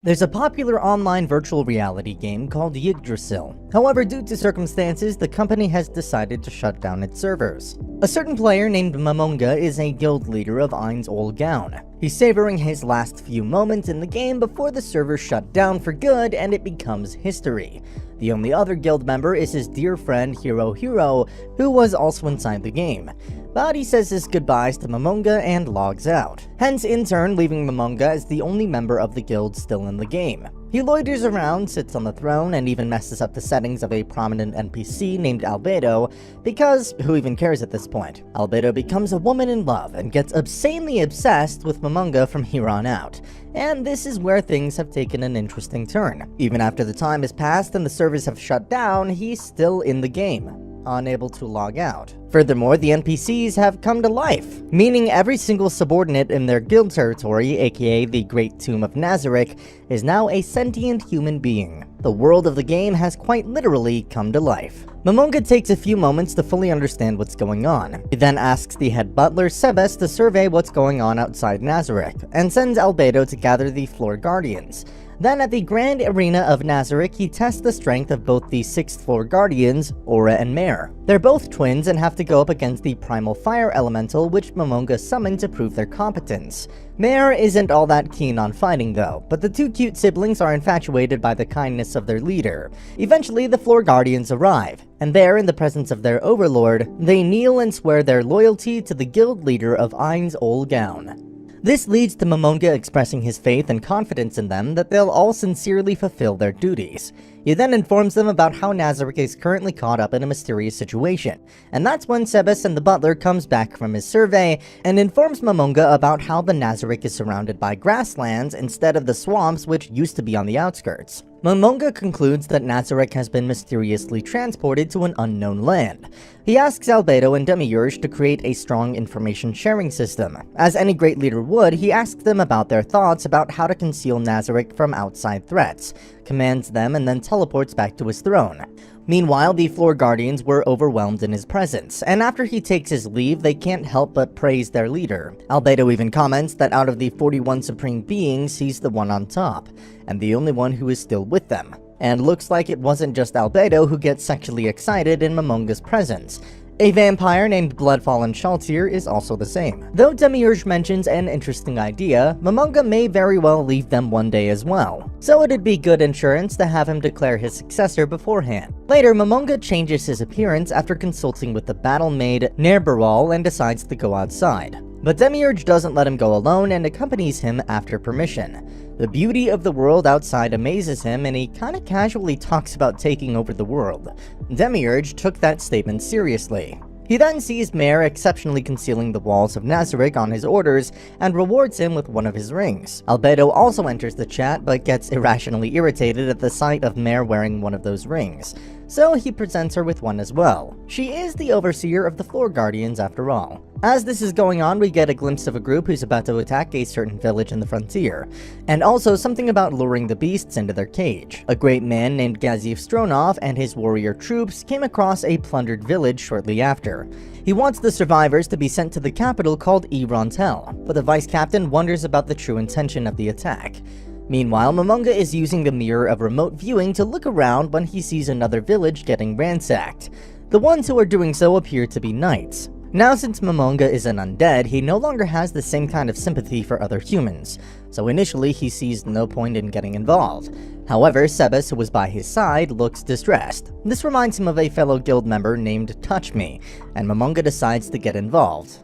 There's a popular online virtual reality game called Yggdrasil. However, due to circumstances, the company has decided to shut down its servers. A certain player named Mamonga is a guild leader of Ainz Ol Gaun. He's savoring his last few moments in the game before the server shut down for good and it becomes history. The only other guild member is his dear friend Hero, who was also inside the game. But he says his goodbyes to Mamonga and logs out, hence in turn leaving Mamonga as the only member of the guild still in the game. He loiters around, sits on the throne, and even messes up the settings of a prominent NPC named Albedo, because who even cares at this point? Albedo becomes a woman in love and gets obscenely obsessed with Mamonga from here on out. And this is where things have taken an interesting turn. Even after the time has passed and the servers have shut down, he's still in the game, unable to log out. Furthermore, the NPCs have come to life, meaning every single subordinate in their guild territory, aka the Great Tomb of Nazarick, is now a sentient human being. The world of the game has quite literally come to life. Mamonga takes a few moments to fully understand what's going on. He then asks the head butler, Sebes, to survey what's going on outside Nazarick, and sends Albedo to gather the floor guardians. Then at the Grand Arena of Nazarick, he tests the strength of both the 6th floor guardians, Aura and Mare. They're both twins and have to go up against the primal fire elemental which Mamonga summoned to prove their competence. Mare isn't all that keen on fighting though, but the two cute siblings are infatuated by the kindness of their leader. Eventually, the floor guardians arrive, and there, in the presence of their overlord, they kneel and swear their loyalty to the guild leader of Ainz Ol Gaun. This leads to Mamonga expressing his faith and confidence in them that they'll all sincerely fulfill their duties. He then informs them about how Nazarick is currently caught up in a mysterious situation, and that's when Sebes and the butler comes back from his survey and informs Mamonga about how the Nazarick is surrounded by grasslands instead of the swamps which used to be on the outskirts. Mamonga concludes that Nazarick has been mysteriously transported to an unknown land. He asks Albedo and Demiurge to create a strong information sharing system. As any great leader would, he asks them about their thoughts about how to conceal Nazarick from outside threats, commands them, and then teleports back to his throne. Meanwhile, the floor guardians were overwhelmed in his presence, and after he takes his leave, they can't help but praise their leader. Albedo even comments that out of the 41 supreme beings, he's the one on top, and the only one who is still with them. And looks like it wasn't just Albedo who gets sexually excited in Mamonga's presence. A vampire named Bloodfallen Shaltir is also the same. Though Demiurge mentions an interesting idea, Mamonga may very well leave them one day as well, so it'd be good insurance to have him declare his successor beforehand. Later, Mamonga changes his appearance after consulting with the battle maid Ner'Baral and decides to go outside. But Demiurge doesn't let him go alone and accompanies him after permission. The beauty of the world outside amazes him, and he kinda casually talks about taking over the world. Demiurge took that statement seriously. He then sees Mare exceptionally concealing the walls of Nazarick on his orders and rewards him with one of his rings. Albedo also enters the chat but gets irrationally irritated at the sight of Mare wearing one of those rings, so he presents her with one as well. She is the overseer of the floor guardians after all. As this is going on, we get a glimpse of a group who's about to attack a certain village in the frontier, and also something about luring the beasts into their cage. A great man named Gazif Stronov and his warrior troops came across a plundered village shortly after. He wants the survivors to be sent to the capital called Rontel, but the vice captain wonders about the true intention of the attack. Meanwhile, Mamonga is using the mirror of remote viewing to look around when he sees another village getting ransacked. The ones who are doing so appear to be knights. Now, since Mamonga is an undead, he no longer has the same kind of sympathy for other humans, so initially he sees no point in getting involved. However, Sebes, who was by his side, looks distressed. This reminds him of a fellow guild member named Touch Me, and Mamonga decides to get involved.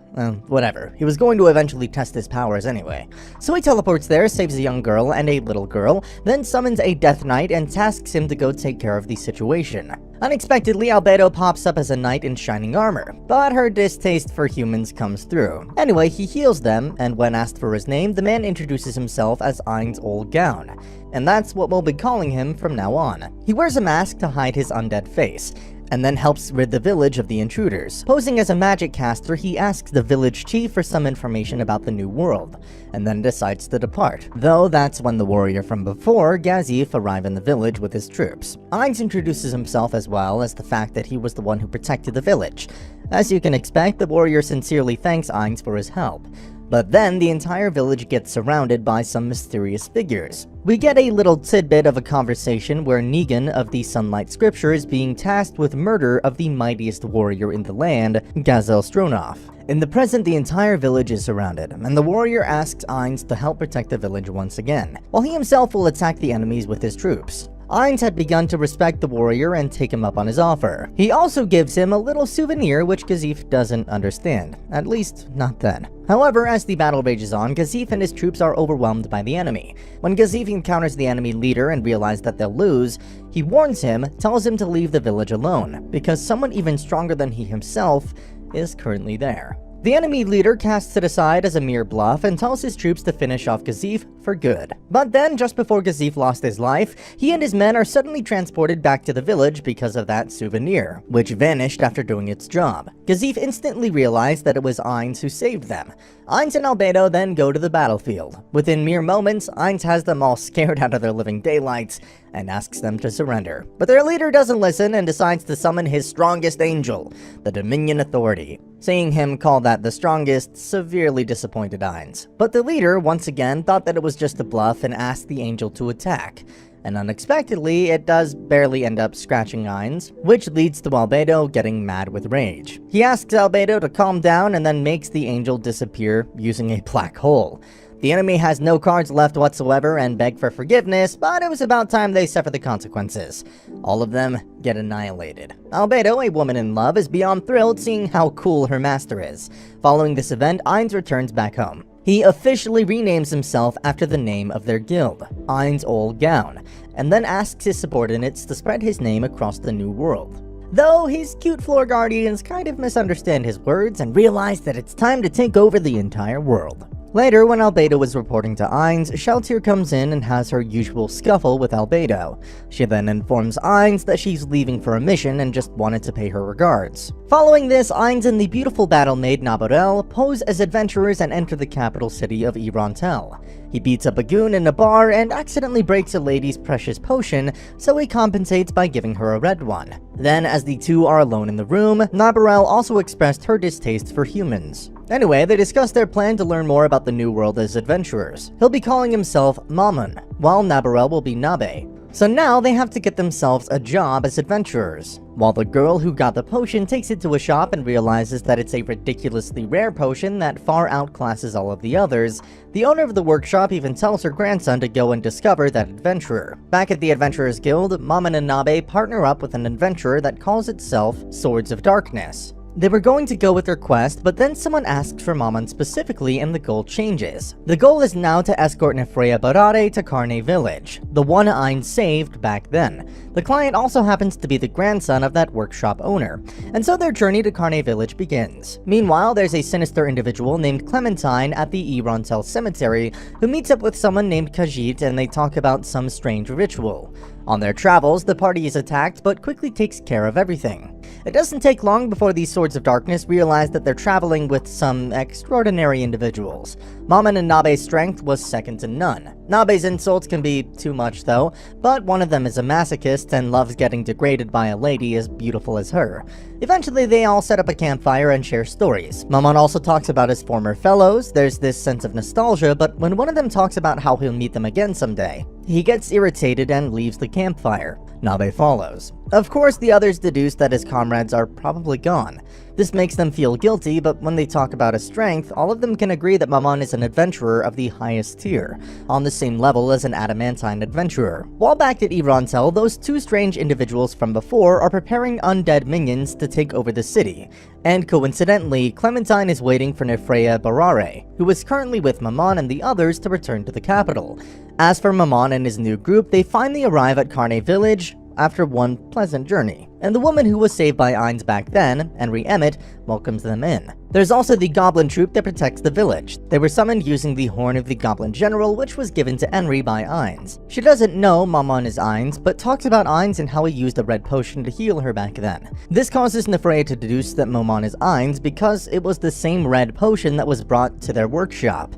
Whatever. He was going to eventually test his powers anyway. So he teleports there, saves a young girl and a little girl, then summons a Death Knight and tasks him to go take care of the situation. Unexpectedly, Albedo pops up as a knight in shining armor, but her distaste for humans comes through. Anyway, he heals them, and when asked for his name, the man introduces himself as Ainz Ol Gaun, and that's what we'll be calling him from now on. He wears a mask to hide his undead face, and then helps rid the village of the intruders. Posing as a magic caster, he asks the village chief for some information about the new world, and then decides to depart. Though that's when the warrior from before, Gazif, arrive in the village with his troops. Ainz introduces himself as well as the fact that he was the one who protected the village. As you can expect, the warrior sincerely thanks Ainz for his help. But then the entire village gets surrounded by some mysterious figures. We get a little tidbit of a conversation where Negan of the Sunlight Scripture is being tasked with murder of the mightiest warrior in the land, Gazel Stronov. In the present, the entire village is surrounded, and the warrior asks Ainz to help protect the village once again, while he himself will attack the enemies with his troops. Ainz had begun to respect the warrior and take him up on his offer. He also gives him a little souvenir which Gazif doesn't understand, at least not then. However, as the battle rages on, Gazif and his troops are overwhelmed by the enemy. When Gazif encounters the enemy leader and realizes that they'll lose, he warns him, tells him to leave the village alone, because someone even stronger than he himself is currently there. The enemy leader casts it aside as a mere bluff and tells his troops to finish off Gazif for good. But then, just before Gazif lost his life, he and his men are suddenly transported back to the village because of that souvenir, which vanished after doing its job. Gazif instantly realized that it was Ainz who saved them. Ainz and Albedo then go to the battlefield. Within mere moments, Ainz has them all scared out of their living daylights and asks them to surrender. But their leader doesn't listen and decides to summon his strongest angel, the Dominion Authority. Seeing him call that the strongest severely disappointed Ainz. But the leader, once again, thought that it was just a bluff and asked the angel to attack. And unexpectedly, it does barely end up scratching Ainz, which leads to Albedo getting mad with rage. He asks Albedo to calm down and then makes the angel disappear using a black hole. The enemy has no cards left whatsoever and beg for forgiveness, but it was about time they suffer the consequences. All of them get annihilated. Albedo, a woman in love, is beyond thrilled seeing how cool her master is. Following this event, Ainz returns back home. He officially renames himself after the name of their guild, Ainz Ol Gaun, and then asks his subordinates to spread his name across the new world. Though his cute floor guardians kind of misunderstand his words and realize that it's time to take over the entire world. Later, when Albedo was reporting to Ainz, Sheltir comes in and has her usual scuffle with Albedo. She then informs Ainz that she's leaving for a mission and just wanted to pay her regards. Following this, Ainz and the beautiful battle maid Naborel pose as adventurers and enter the capital city of Irantel. He beats up a goon in a bar and accidentally breaks a lady's precious potion, so he compensates by giving her a red one. Then, as the two are alone in the room, Naborel also expressed her distaste for humans. Anyway, they discuss their plan to learn more about the new world as adventurers. He'll be calling himself Mamun, while Naborel will be Nabe. So now they have to get themselves a job as adventurers. While the girl who got the potion takes it to a shop and realizes that it's a ridiculously rare potion that far outclasses all of the others, the owner of the workshop even tells her grandson to go and discover that adventurer. Back at the Adventurers Guild, Mamun and Nabe partner up with an adventurer that calls itself Swords of Darkness. They were going to go with their quest, but then someone asks for Mamun specifically and the goal changes. The goal is now to escort Nefreya Barare to Karne Village, the one Ainz saved back then. The client also happens to be the grandson of that workshop owner, and so their journey to Karne Village begins. Meanwhile, there's a sinister individual named Clementine at the Irantel Cemetery who meets up with someone named Khajiit and they talk about some strange ritual. On their travels, the party is attacked but quickly takes care of everything. It doesn't take long before these Swords of Darkness realize that they're traveling with some extraordinary individuals. Mamun and Nabe's strength was second to none. Nabe's insults can be too much though, but one of them is a masochist and loves getting degraded by a lady as beautiful as her. Eventually they all set up a campfire and share stories. Mamun also talks about his former fellows. There's this sense of nostalgia, but when one of them talks about how he'll meet them again someday, he gets irritated and leaves the campfire. Nabe follows. Of course, the others deduce that his comrades are probably gone. This makes them feel guilty, but when they talk about his strength, all of them can agree that Mamun is an adventurer of the highest tier, on the same level as an adamantine adventurer. While back at Irantel, those two strange individuals from before are preparing undead minions to take over the city. And coincidentally, Clementine is waiting for Nefreya Barare, who is currently with Mamun and the others to return to the capital. As for Mamun and his new group, they finally arrive at Karne Village after one pleasant journey, and the woman who was saved by Ainz back then, Henry Emmett, welcomes them in. There's also the goblin troop that protects the village. They were summoned using the Horn of the Goblin General, which was given to Henry by Ainz. She doesn't know Mamun is Ainz, but talks about Ainz and how he used a red potion to heal her back then. This causes Nefreya to deduce that Mamun is Ainz because it was the same red potion that was brought to their workshop.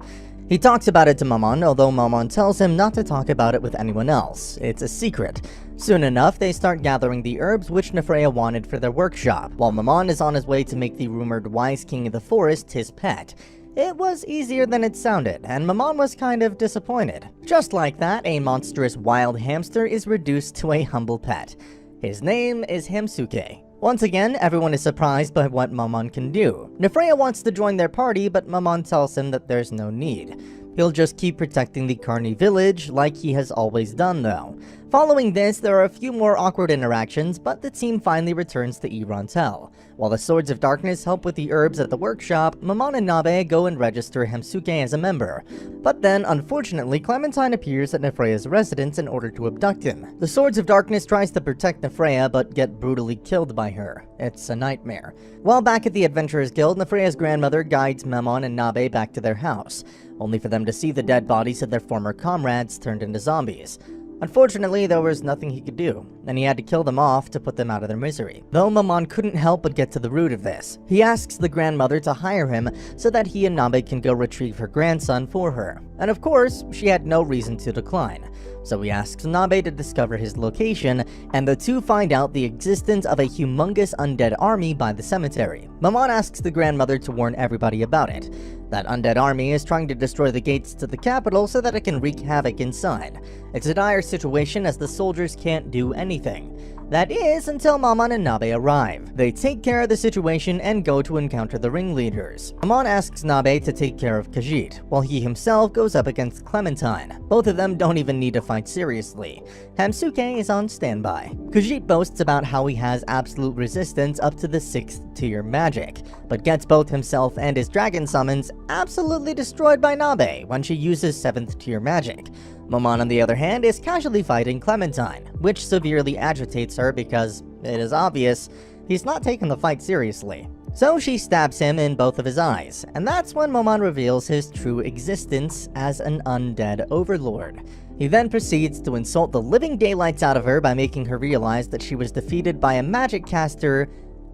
He talks about it to Mamun, although Mamun tells him not to talk about it with anyone else. It's a secret. Soon enough, they start gathering the herbs which Nefreya wanted for their workshop, while Mamun is on his way to make the rumored Wise King of the Forest his pet. It was easier than it sounded, and Maman was kind of disappointed. Just like that, a monstrous wild hamster is reduced to a humble pet. His name is Hamsuke. Once again, everyone is surprised by what Maman can do. Nefreya wants to join their party, but Maman tells him that there's no need. He'll just keep protecting the Carney village like he has always done though. Following this, there are a few more awkward interactions, but the team finally returns to Irantel. While the Swords of Darkness help with the herbs at the workshop, Maman and Nabe go and register Hamsuke as a member. But then, unfortunately, Clementine appears at Nefreya's residence in order to abduct him. The Swords of Darkness tries to protect Nefreya, but get brutally killed by her. It's a nightmare. While back at the Adventurers Guild, Nefreya's grandmother guides Maman and Nabe back to their house, only for them to see the dead bodies of their former comrades turned into zombies. Unfortunately, there was nothing he could do, and he had to kill them off to put them out of their misery. Though Maman couldn't help but get to the root of this, he asks the grandmother to hire him so that he and Nabe can go retrieve her grandson for her. And of course, she had no reason to decline. So he asks Nabe to discover his location, and the two find out the existence of a humongous undead army by the cemetery. Maman asks the grandmother to warn everybody about it. That undead army is trying to destroy the gates to the capital so that it can wreak havoc inside. It's a dire situation as the soldiers can't do anything. That is, until Maman and Nabe arrive. They take care of the situation and go to encounter the ringleaders. Maman asks Nabe to take care of Khajiit, while he himself goes up against Clementine. Both of them don't even need to fight seriously. Hamsuke is on standby. Khajiit boasts about how he has absolute resistance up to the 6th tier magic, but gets both himself and his dragon summons absolutely destroyed by Nabe when she uses 7th tier magic. Maman, on the other hand, is casually fighting Clementine, which severely agitates her because, it is obvious, he's not taking the fight seriously. So she stabs him in both of his eyes, and that's when Maman reveals his true existence as an undead overlord. He then proceeds to insult the living daylights out of her by making her realize that she was defeated by a magic caster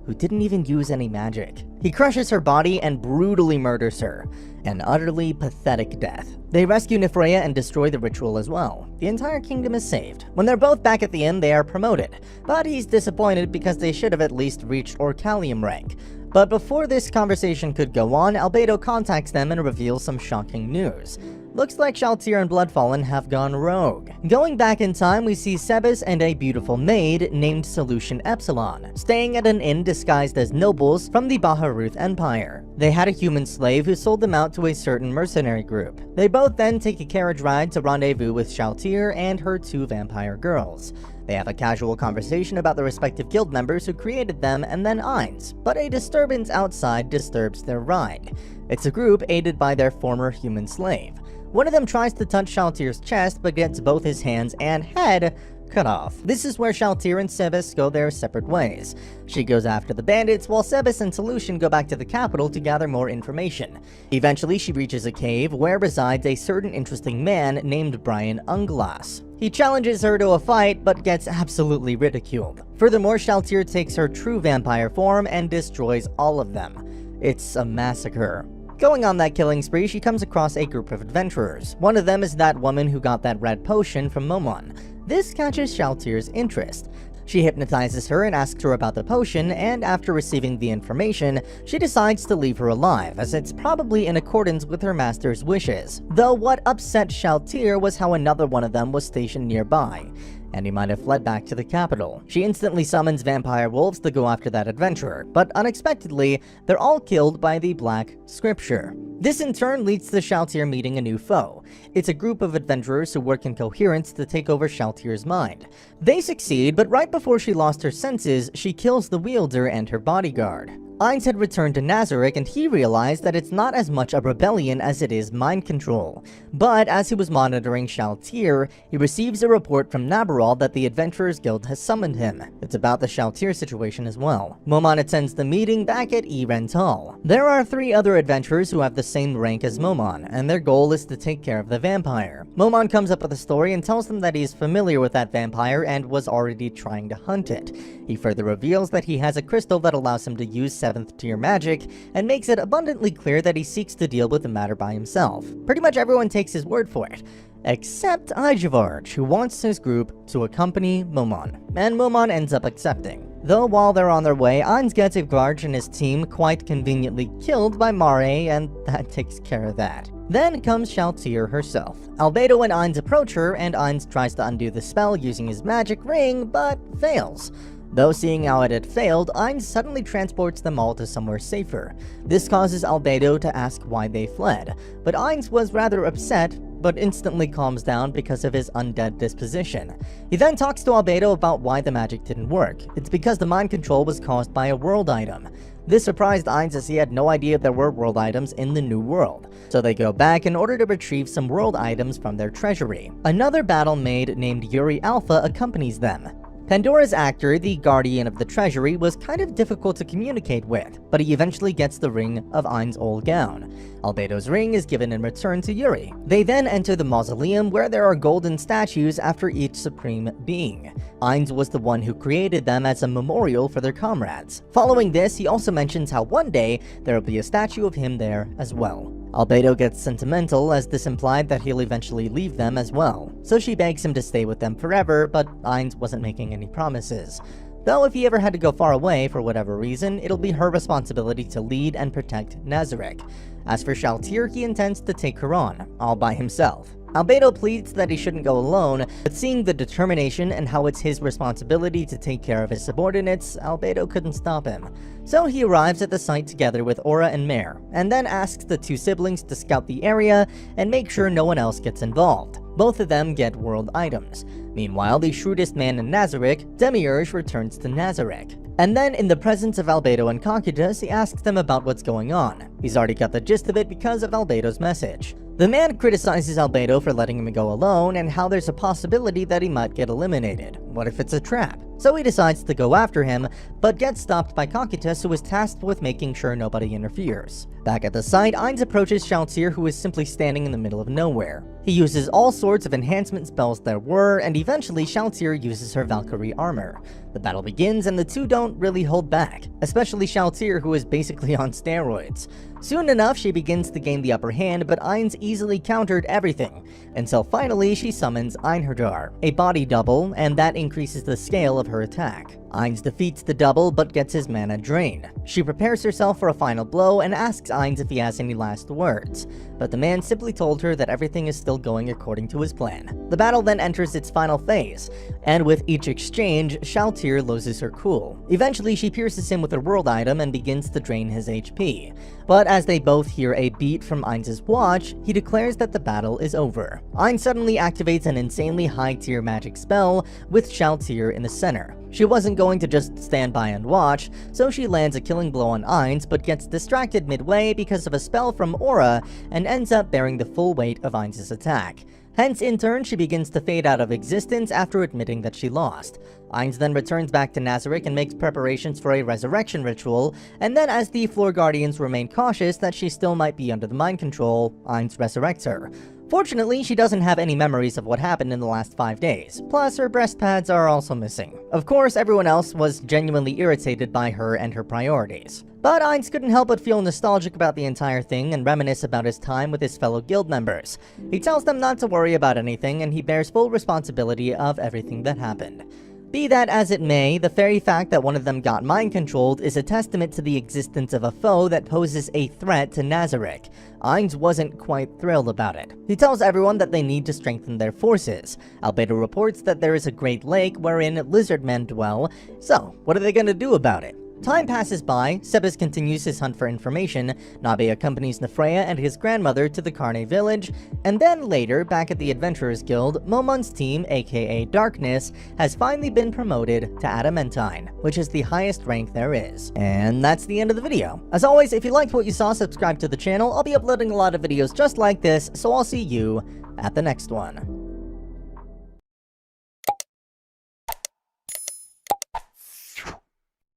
who didn't even use any magic. He crushes her body and brutally murders her, an utterly pathetic death. They rescue Nefreya and destroy the ritual as well. The entire kingdom is saved. When they're both back at the inn, they are promoted, but he's disappointed because they should have at least reached Orcalium rank. But before this conversation could go on, Albedo contacts them and reveals some shocking news. Looks like Shaltir and Bloodfallen have gone rogue. Going back in time, we see Sebes and a beautiful maid named Solution Epsilon, staying at an inn disguised as nobles from the Baharuth Empire. They had a human slave who sold them out to a certain mercenary group. They both then take a carriage ride to rendezvous with Shaltir and her 2 vampire girls. They have a casual conversation about the respective guild members who created them and then Ainz, but a disturbance outside disturbs their ride. It's a group aided by their former human slave. One of them tries to touch Shaltir's chest but gets both his hands and head cut off. This is where Shaltir and Sebes go their separate ways. She goes after the bandits while Sebes and Solution go back to the capital to gather more information. Eventually she reaches a cave where resides a certain interesting man named Brian Unglass. He challenges her to a fight but gets absolutely ridiculed. Furthermore, Shaltir takes her true vampire form and destroys all of them. It's a massacre. Going on that killing spree, she comes across a group of adventurers. One of them is that woman who got that red potion from Momon. This catches Shaltir's interest. She hypnotizes her and asks her about the potion, and after receiving the information, she decides to leave her alive, as it's probably in accordance with her master's wishes. Though what upset Shaltir was how another one of them was stationed nearby, and he might have fled back to the capital. She instantly summons vampire wolves to go after that adventurer, but unexpectedly, they're all killed by the Black Scripture. This in turn leads to Shaltir meeting a new foe. It's a group of adventurers who work in coherence to take over Shaltir's mind. They succeed, but right before she lost her senses, she kills the wielder and her bodyguard. Ainz had returned to Nazarick and he realized that it's not as much a rebellion as it is mind control. But as he was monitoring Shaltir, he receives a report from Nabarol that the Adventurers Guild has summoned him. It's about the Shaltir situation as well. Momon attends the meeting back at Irental. There are 3 other adventurers who have the same rank as Momon, and their goal is to take care of the vampire. Momon comes up with a story and tells them that he's familiar with that vampire and was already trying to hunt it. He further reveals that he has a crystal that allows him to use 7th tier magic, and makes it abundantly clear that he seeks to deal with the matter by himself. Pretty much everyone takes his word for it, except Ijavarj, who wants his group to accompany Momon, and Momon ends up accepting. Though while they're on their way, Ainz gets Iglarge and his team quite conveniently killed by Mare, and that takes care of that. Then comes Shaltir herself. Albedo and Ainz approach her, and Ainz tries to undo the spell using his magic ring, but fails. Though seeing how it had failed, Ainz suddenly transports them all to somewhere safer. This causes Albedo to ask why they fled, but Ainz was rather upset, but instantly calms down because of his undead disposition. He then talks to Albedo about why the magic didn't work. It's because the mind control was caused by a world item. This surprised Ainz as he had no idea there were world items in the new world, so they go back in order to retrieve some world items from their treasury. Another battle maid named Yuri Alpha accompanies them. Pandora's actor, the guardian of the treasury, was kind of difficult to communicate with, but he eventually gets the ring of Ain's old gown. Albedo's ring is given in return to Yuri. They then enter the mausoleum where there are golden statues after each supreme being. Ainz was the one who created them as a memorial for their comrades. Following this, he also mentions how one day there will be a statue of him there as well. Albedo gets sentimental, as this implied that he'll eventually leave them as well, so she begs him to stay with them forever, but Ainz wasn't making any promises. Though if he ever had to go far away for whatever reason, it'll be her responsibility to lead and protect Nazarek. As for Shaltir, he intends to take her on, all by himself. Albedo pleads that he shouldn't go alone, but seeing the determination and how it's his responsibility to take care of his subordinates, Albedo couldn't stop him. So he arrives at the site together with Aura and Mare, and then asks the two siblings to scout the area and make sure no one else gets involved. Both of them get world items. Meanwhile, the shrewdest man in Nazarek, Demiurge, returns to Nazarek. And then, in the presence of Albedo and Cocytus, he asks them about what's going on. He's already got the gist of it because of Albedo's message. The man criticizes Albedo for letting him go alone and how there's a possibility that he might get eliminated. What if it's a trap? So he decides to go after him, but gets stopped by Cocytus, who is tasked with making sure nobody interferes. Back at the site, Ainz approaches Shaltir, who is simply standing in the middle of nowhere. He uses all sorts of enhancement spells there were, and eventually Shaltir uses her Valkyrie armor. The battle begins, and the two don't really hold back, especially Shaltir, who is basically on steroids. Soon enough, she begins to gain the upper hand, but Ainz easily countered everything, until finally she summons Einherdar, a body double, and that increases the scale of her attack. Ainz defeats the double, but gets his mana drained. She prepares herself for a final blow and asks Ainz if he has any last words, but the man simply told her that everything is still going according to his plan. The battle then enters its final phase, and with each exchange, Shaltir loses her cool. Eventually, she pierces him with her world item and begins to drain his HP. But as they both hear a beat from Ainz's watch, he declares that the battle is over. Ainz suddenly activates an insanely high-tier magic spell with Shaltir in the center. She wasn't going to just stand by and watch, so she lands a killing blow on Ainz, but gets distracted midway because of a spell from Aura and ends up bearing the full weight of Ainz's attack. Hence, in turn, she begins to fade out of existence after admitting that she lost. Ainz then returns back to Nazarek and makes preparations for a resurrection ritual, and then as the Floor Guardians remain cautious that she still might be under the mind control, Ainz resurrects her. Fortunately, she doesn't have any memories of what happened in the last 5 days, plus her breast pads are also missing. Of course, everyone else was genuinely irritated by her and her priorities. But Ainz couldn't help but feel nostalgic about the entire thing and reminisce about his time with his fellow guild members. He tells them not to worry about anything, and he bears full responsibility of everything that happened. Be that as it may, the very fact that one of them got mind-controlled is a testament to the existence of a foe that poses a threat to Nazarek. Ainz wasn't quite thrilled about it. He tells everyone that they need to strengthen their forces. Albedo reports that there is a great lake wherein lizard men dwell, so what are they gonna do about it? Time passes by, Sebas continues his hunt for information, Nabe accompanies Nefreya and his grandmother to the Carne village, and then later, back at the Adventurers Guild, Momon's team, aka Darkness, has finally been promoted to Adamantine, which is the highest rank there is. And that's the end of the video. As always, if you liked what you saw, subscribe to the channel. I'll be uploading a lot of videos just like this, so I'll see you at the next one.